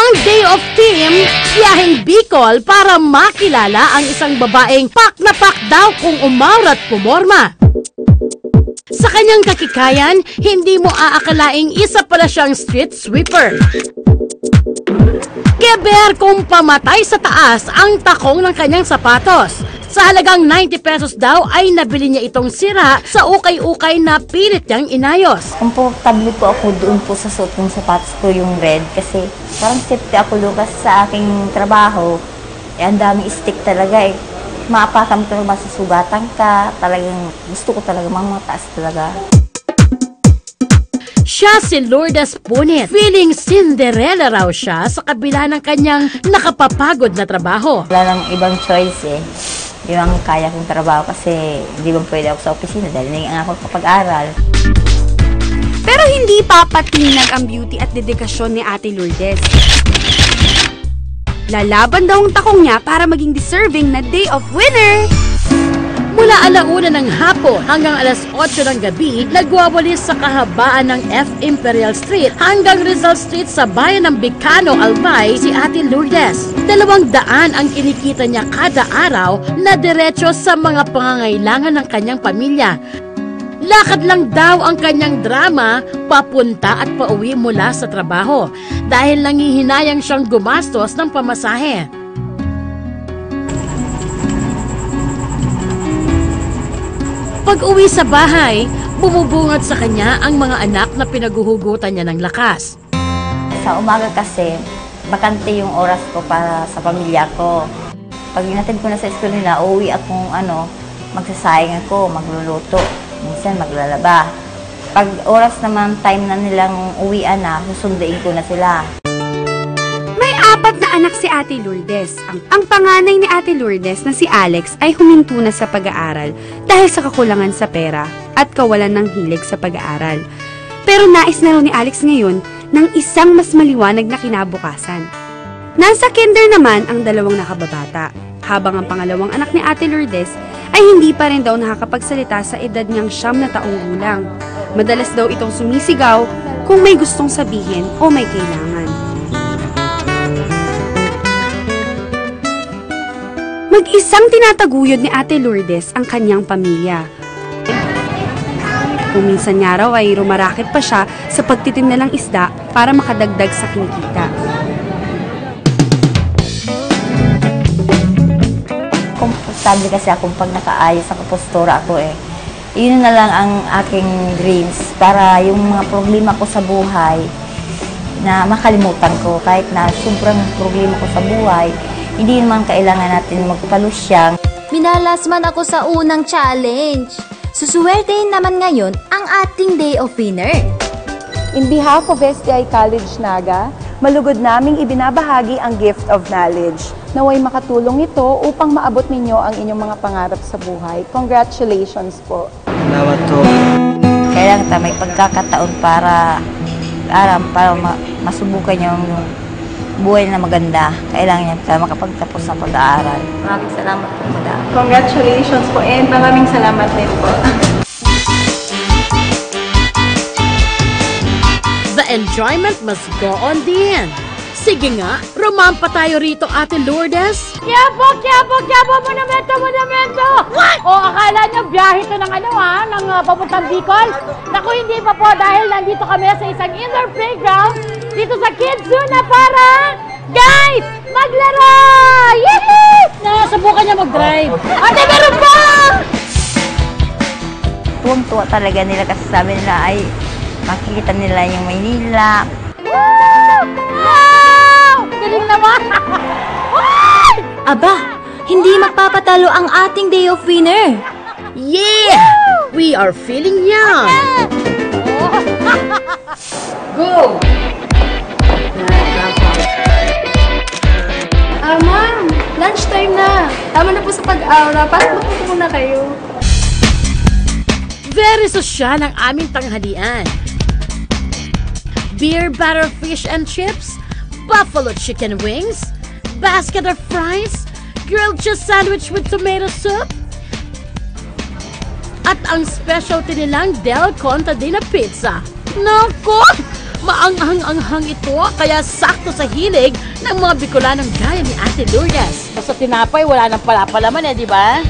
Ang Day of Team, biyaheng Bicol para makilala ang isang babaeng pak na pak daw kung umawrat pumorma. Sa kanyang kakikayan, hindi mo aakalaing isa pala siyang street sweeper. Keber kung pamatay sa taas ang takong ng kanyang sapatos. Sa halagang 90 pesos daw ay nabili niya itong sira sa ukay-ukay na pilit niyang inayos. Komportable po ako doon po sa suot ng sapatos ko yung red kasi parang safety ako lukas sa aking trabaho. Ang daming stick talaga eh. Maapakan ko masusugatan ka. Talagang gusto ko talaga mga taas talaga. Siya si Lourdes Punit. Feeling Cinderella raw siya sa kabila ng kanyang nakapapagod na trabaho. Wala nang ibang choice eh. Yung ang kaya kong trabaho kasi hindi ba pwede ako sa opisina dahil nangyayon ako kapag-aral. Pero hindi papatinag ang beauty at dedikasyon ni Ate Lourdes. Lalaban daw ang takong niya para maging deserving na Day of Winner! Mula 1:00 ng hapon hanggang 8:00 ng gabi, nagwawalis sa kahabaan ng F. Imperial Street hanggang Rizal Street sa bayan ng Bicano, Albay si Ate Lourdes. 200 ang kinikita niya kada araw na diretso sa mga pangangailangan ng kanyang pamilya. Lakad lang daw ang kanyang drama papunta at pauwi mula sa trabaho dahil nangihinayang siyang gumastos ng pamasahe. Pag-uwi sa bahay, bumubungad sa kanya ang mga anak na pinaguhugutan niya ng lakas. Sa umaga kasi, bakante yung oras ko para sa pamilya ko. Pag inatid ko na sa school nila, uuwi akong magsasayang ako, magluluto. Minsan maglalaba. Pag oras naman, time na nilang uwian na, susunduin ko na sila. May 4 na anak si Ate Lourdes. Ang panganay ni Ate Lourdes na si Alex ay huminto na sa pag-aaral dahil sa kakulangan sa pera at kawalan ng hilig sa pag-aaral. Pero nais na raw ni Alex ngayon ng isang mas maliwanag na kinabukasan. Nasa kinder naman ang 2 nakababata, habang ang pangalawang anak ni Ate Lourdes ay hindi pa rin daw nakakapagsalita sa edad niyang 9 na taong gulang. Madalas daw itong sumisigaw kung may gustong sabihin o may kailangan. Mag-isang tinataguyod ni Ate Lourdes ang kanyang pamilya. Kung minsan nga raw ay rumarakit pa siya sa pagtitinda ng isda para makadagdag sa kinikita. Komportable kasi akong pag nakaayos sa postura ako eh. Yun na lang ang aking dreams para yung mga problema ko sa buhay na makalimutan ko. Kahit na sobrang problema ko sa buhay, hindi naman kailangan natin magpalusyang. Minalas man ako sa unang challenge. Susuwertein naman ngayon ang ating Day of Winner. In behalf of STI College Naga, malugod naming ibinabahagi ang gift of knowledge. Naway makatulong ito upang maabot ninyo ang inyong mga pangarap sa buhay. Congratulations po. Salamat po. Kailangan tayo may pagkakataon para masubukan yung buhay na maganda. Kailangan niya tayo makapagtapos sa pag-aaral. Maraming salamat po, madam. Congratulations po and maraming salamat din po. The enjoyment must go on din. Sige nga, romampa tayo rito, Ate Lourdes. Kiyapo, monumento! What? O, akala nyo biyahe ito ng ng papuntang Bicol? Naku, hindi pa po dahil nandito kami sa isang indoor playground dito sa Kids Zoo na para, guys, maglaro! Yehey! Nasubukan niya mag-drive. Ate, meron pa! Tuwang-tuwa talaga nila kasi sabi nila ay makikita nila yung Maynila. Wow! Galing naman! Aba, hindi magpapatalo ang ating Day of Winner. Yeah! We are feeling young. Go! Ma'am, lunchtime na. Tama na po sa pag-aura. Pasok po muna kayo. Very sosyal ang aming tanghalian. Beer batter fish and chips, buffalo chicken wings, basket of fries, grilled cheese sandwich with tomato soup, at ang specialty nilang Del Contadina pizza. Naku! Maanghang-anghang ito, kaya sakto sa hilig ng mga Bicolanong gaya ni Ate Lourdes. Sa tinapay, wala nang palapalaman di ba?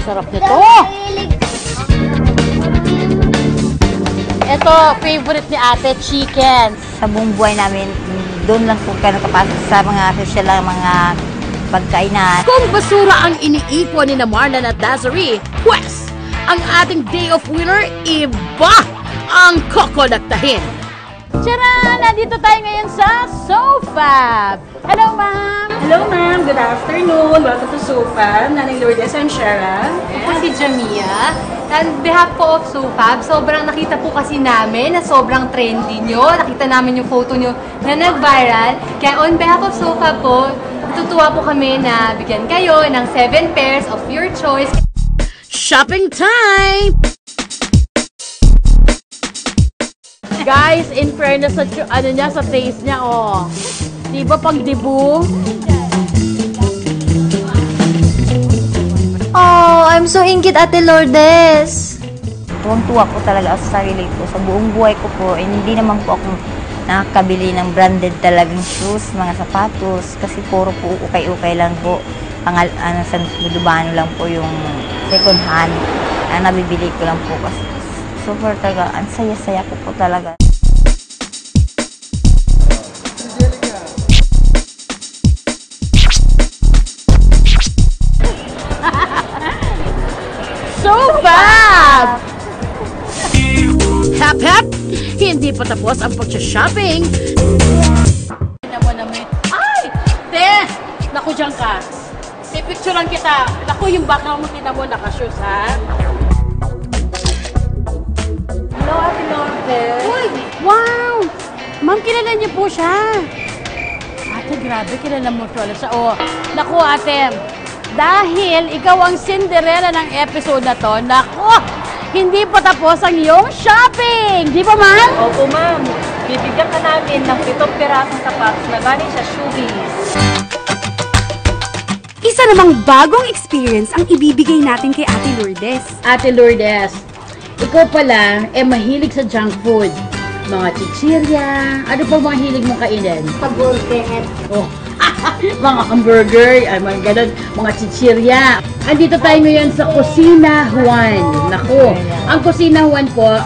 Sarap nito. Ito, favorite ni Ate, chicken. Sa buong buhay namin, doon lang po kayo nakapasok sa mga social lang, mga pagkainan. Kung basura ang iniipon ni na Marlon at Desiree, pwes, ang ating day of winner, iba ang kokolektahin. Tara! Nandito tayo ngayon sa SoFab. Hello, ma'am! Hello ma'am, good afternoon. Welcome to SoFab. Nanay Lourdes, I'm Shara. Ako si Jamia. On behalf po of SoFab, sobrang nakita po kasi namin na sobrang trendy nyo. Nakita namin yung photo nyo na nag-viral. Kaya on behalf of SoFab po, natutuwa po kami na bigyan kayo ng 7 pairs of your choice. Shopping time! Guys, in fairness sa ano niya, sa taste niya, oh. Di ba pag dibu? Oh, I'm so ingit, Ate Lourdes. Tuwang-tuwa po talaga ako sa sarili ko. Sa buong buhay ko po, hindi naman po ako nakakabili ng branded talagang shoes, mga sapatos. Kasi puro po ukay-ukay lang po. Sa Dubano lang po yung second hand. Nabibili ko lang po kasi super talaga, ang saya-saya ko po talaga. SoFab! Hap hap! Hindi pa tapos ang pag-shopping. Tingnan mo naman. Ay! Te! Naku, dyan ka. Pipicturean kita. Naku, yung background mo, tingnan mo, nakashoes, ha? Hello, Ate Lourdes. Uy! Wow! Ma'am, kilala niyo po siya. Ate, grabe, kilala mo siya. Oh, naku, ate. Dahil ikaw ang Cinderella ng episode na to, naku, hindi pa tapos ang iyong shopping. Di ba, ma'am? Opo ma'am, bibigyan ka namin ng 7 pirasong sapatos na galing sa Shoebiz. Isa namang bagong experience ang ibibigay natin kay Ate Lourdes. Ate Lourdes, ikaw pala, mahilig sa junk food. Mga chichirya, ano pa mga hilig mong kainin? Pag-bulkhead. Oh, mga hamburger, mga ganun, mga chichirya. Andito tayo ngayon sa Kusina Juan. Naku, ang Kusina Juan po,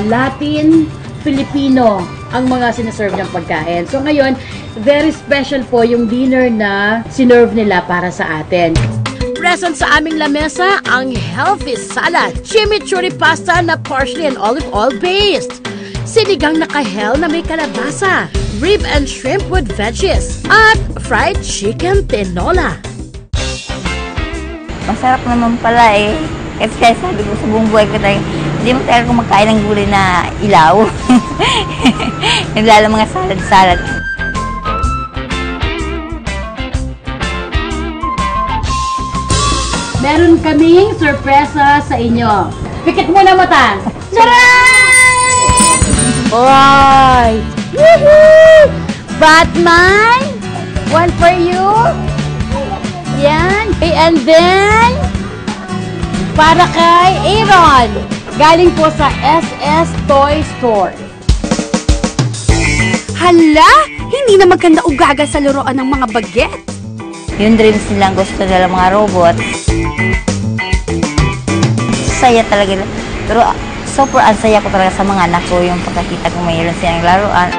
Latin, Filipino ang mga sinaserve ng pagkain. So ngayon, very special po yung dinner na sinerve nila para sa atin. Present sa aming lamesa ang healthy salad, chimichurri pasta na partially and olive oil based, sinigang na kahel na may kalabasa, rib and shrimp with veggies, at fried chicken tinola. Masarap naman pala eh. Kasi kaya sabi ko sa buong buhay ko tayo, hindi mo talaga kumakain ng gulay na ilaw. Lalo mga salad-salad. Meron kaming sorpresa sa inyo. Pikit muna mata. Charan! Oy! Woohoo! Batman! One for you. Yan. And then, para kay Aaron. Galing po sa SS Toy Store. Hala! Hindi na maganda ugaga sa laruan ng mga baget. Yung dreams nilang gusto nila mga robot. Saya talaga. Pero super ang saya ko talaga sa mga anak ko yung pagkakita kong mayroon silang laruan.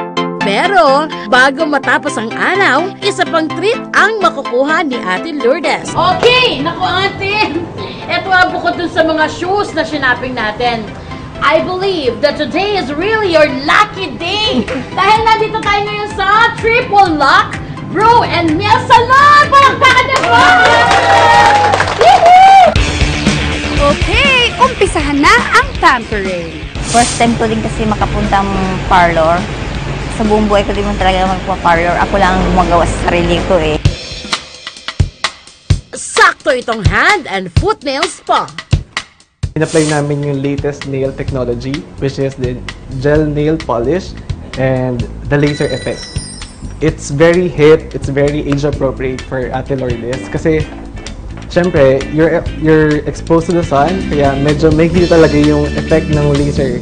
Pero, bago matapos ang araw, isa pang treat ang makukuha ni Ate Lourdes. Okay! Naku, ate! Ito ang bukod dun sa mga shoes na sinaping natin. I believe that today is really your lucky day! Dahil nandito tayo ngayon sa Triple Lock Brew and Nail Salon! Palakpakan na po! Okay, umpisahan na ang pampering. First time ko din kasi makapuntang parlor. Sa buong buhay ko din mo talaga magpa-parlor. Ako lang ang gumagawa sa sarili ko eh. Sakto itong hand and foot nail spa. In-apply namin yung latest nail technology, which is the gel nail polish and the laser effect. It's very hip, it's very age-appropriate for Ate Lourdes kasi syempre, you're exposed to the sun, kaya medyo may kita talaga yung effect ng laser.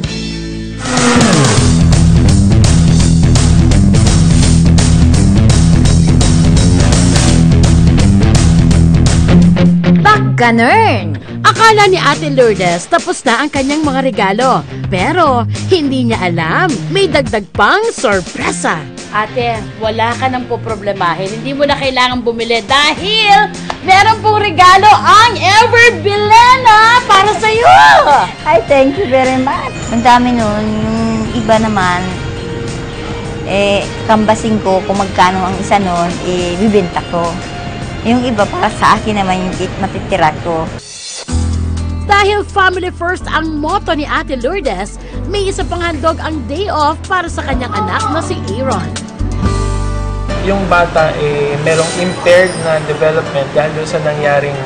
ganern. Akala ni Ate Lourdes tapos na ang kanyang mga regalo. Pero hindi niya alam, may dagdag pang sorpresa. Ate, wala ka nang poproblemahin. Hindi mo na kailangan bumili dahil meron pong regalo ang Ever Bilena para sa'yo! Ay, thank you very much. Ang dami nun, yung iba naman, kambasing ko kung magkano ang isa nun, bibenta ko. Yung iba para sa akin naman yung matitira ko. Dahil family first ang motto ni Ate Lourdes, may isa pang handog ang day off para sa kanyang anak na si Aaron. Yung bata merong impaired na development dahil doon sa nangyaring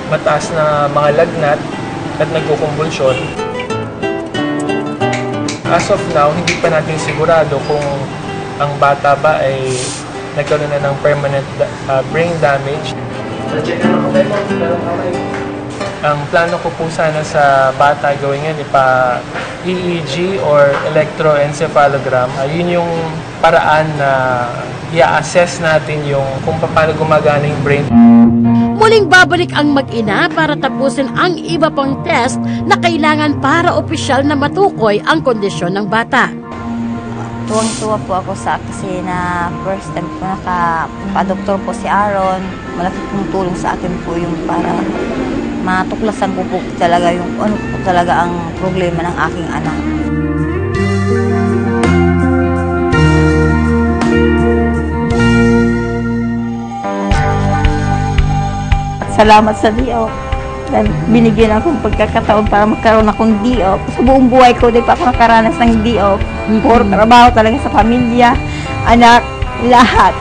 mataas na mga lagnat at nagkukumbulsyon. As of now, hindi pa natin sigurado kung ang bata ba ay nagkaroon na ng permanent brain damage. Ang plano ko po sana sa bata gawin yan, EEG or electroencephalogram. Yun yung paraan na i-assess natin yung kung paano gumagana yung brain. Muling babalik ang mag-ina para tapusin ang iba pang test na kailangan para opisyal na matukoy ang kondisyon ng bata. Tuwang-tuwa po ako kasi na first time ko nakapadoktor po si Aaron. Malaki pong tulong sa akin po yung para matuklasan ko po talaga yung ano po talaga ang problema ng aking anak. At salamat sa DO. Dahil binigyan akong pagkakataon para magkaroon akong DO. Sa buong buhay ko, di pa ako nakaranas ng DO. Puro trabaho talaga sa pamilya, anak, lahat.